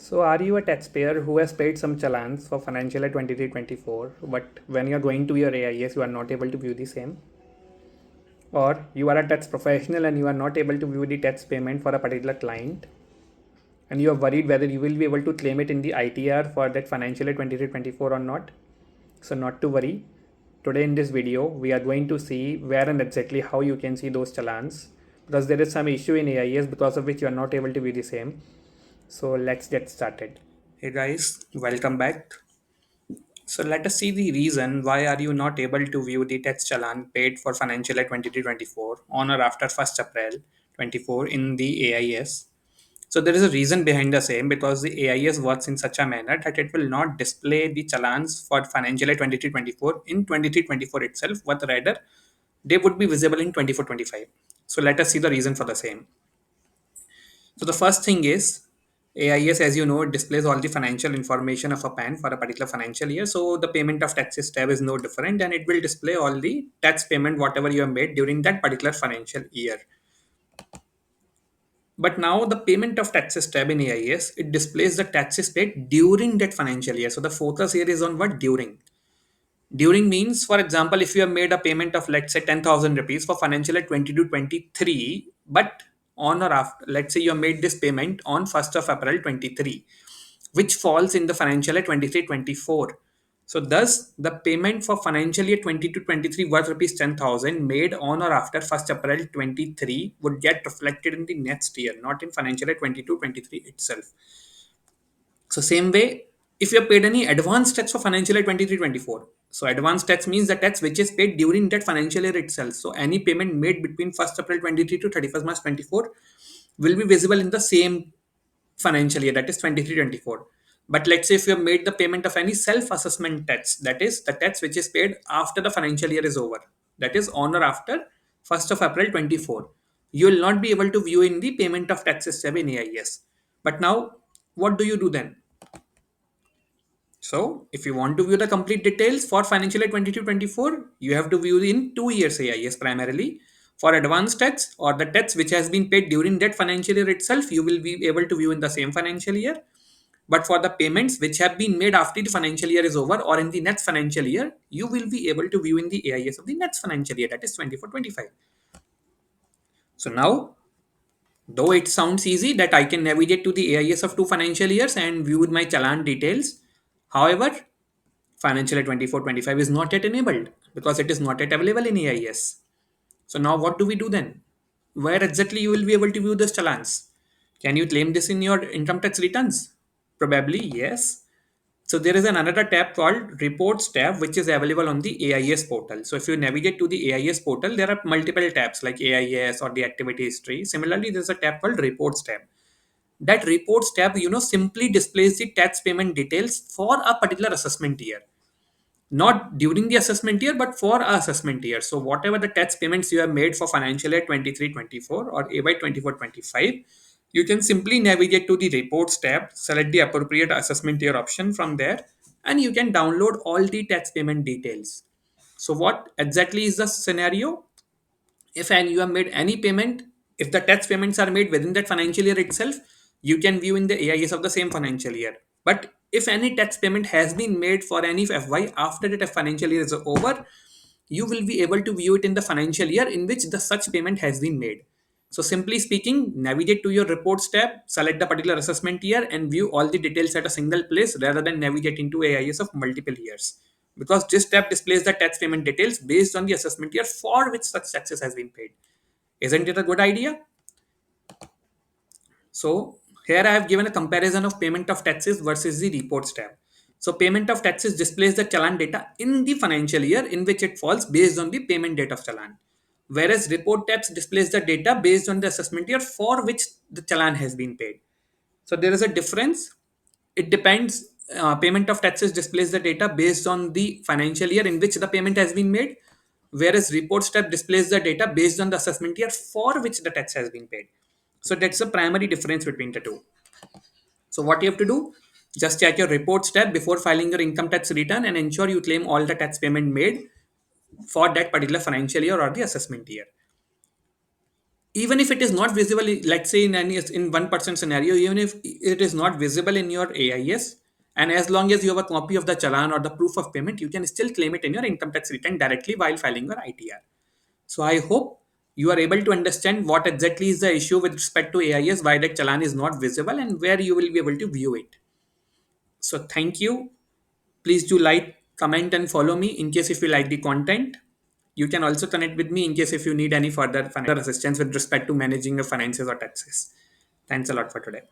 So, are you a taxpayer who has paid some challans for financial year 23-24, but when you're going to your AIS, you are not able to view the same? Or you are a tax professional and you are not able to view the tax payment for a particular client, and you are worried whether you will be able to claim it in the ITR for that financial year 23-24 or not? So, not to worry. Today in this video, we are going to see where and exactly how you can see those challans, because there is some issue in AIS because of which you are not able to view the same. So, let's get started. Hey guys, welcome back. So let us see the reason why are you not able to view the tax challan paid for financial year 23-24 on or after 1st April 24 in the AIS. So there is a reason behind the same, because the AIS works in such a manner that it will not display the challans for financial year 23-24 in 23-24 itself, but rather they would be visible in 24-25. So let us see the reason for the same. So the first thing is AIS, as you know, it displays all the financial information of a PAN for a particular financial year. So the payment of taxes tab is no different, and it will display all the tax payment whatever you have made during that particular financial year. But now the payment of taxes tab in AIS, it displays the taxes paid during that financial year. So the focus here is on what? During. During means, for example, if you have made a payment of, let's say, 10,000 rupees for financial year 20 to 23, but on or after, let's say you have made this payment on 1st of April 23, which falls in the financial year 23-24. So thus the payment for financial year 20 to 23 worth rupees 10,000 made on or after 1st April 23 would get reflected in the next year, not in financial year 22-23 itself. So same way, if you have paid any advance tax for financial year 23-24, so advance tax means the tax which is paid during that financial year itself. So any payment made between 1st April 23 to 31st March 24 will be visible in the same financial year, that is 23-24. But let's say if you have made the payment of any self-assessment tax, that is the tax which is paid after the financial year is over, that is on or after 1st of April 24, you will not be able to view in the payment of taxes tab in AIS. But now, what do you do then? So, if you want to view the complete details for financial year 22-24, you have to view in 2 years AIS primarily. For advanced tax or the tax which has been paid during that financial year itself, you will be able to view in the same financial year. But for the payments which have been made after the financial year is over or in the next financial year, you will be able to view in the AIS of the next financial year, that is 24-25. So now, though it sounds easy that I can navigate to the AIS of 2 financial years and view my challan details, however, financial year 24-25 is not yet enabled because it is not yet available in AIS. So now what do we do then? Where exactly you will be able to view this challans? Can you claim this in your income tax returns? Probably yes. So there is another tab called Reports tab, which is available on the AIS portal. So if you navigate to the AIS portal, there are multiple tabs like AIS or the activity history. Similarly, there's a tab called Reports tab. That Reports tab, simply displays the tax payment details for a particular assessment year, not during the assessment year but for a assessment year. So whatever the tax payments you have made for financial year 23-24 or AY 24-25, you can simply navigate to the reports tab, select the appropriate assessment year option from there, and you can download all the tax payment details. So what exactly is the scenario? If and you have made any payment, if the tax payments are made within that financial year itself, you can view in the AIS of the same financial year. But if any tax payment has been made for any FY after that financial year is over, you will be able to view it in the financial year in which the such payment has been made. So simply speaking, navigate to your reports tab, select the particular assessment year and view all the details at a single place rather than navigating to AIS of multiple years. Because this tab displays the tax payment details based on the assessment year for which such taxes has been paid. Isn't it a good idea? So here I have given a comparison of payment of taxes versus the reports tab. So payment of taxes displays the challan data in the financial year in which it falls based on the payment date of challan. Whereas report tabs displays the data based on the assessment year for which the challan has been paid. So there is a difference. It depends. Payment of taxes displays the data based on the financial year in which the payment has been made, whereas reports tab displays the data based on the assessment year for which the tax has been paid. So that's the primary difference between the two. So what you have to do, just check your reports tab before filing your income tax return and ensure you claim all the tax payment made for that particular financial year or the assessment year. even if it is not visible, let's say in 1% scenario, even if it is not visible in your AIS, and as long as you have a copy of the challan or the proof of payment, you can still claim it in your income tax return directly while filing your ITR. So I hope you are able to understand what exactly is the issue with respect to AIS, why that challan is not visible, and where you will be able to view it. So thank you. Please do like, comment, and follow me in case if you like the content. You can also connect with me in case if you need any further assistance with respect to managing your finances or taxes. Thanks a lot for today.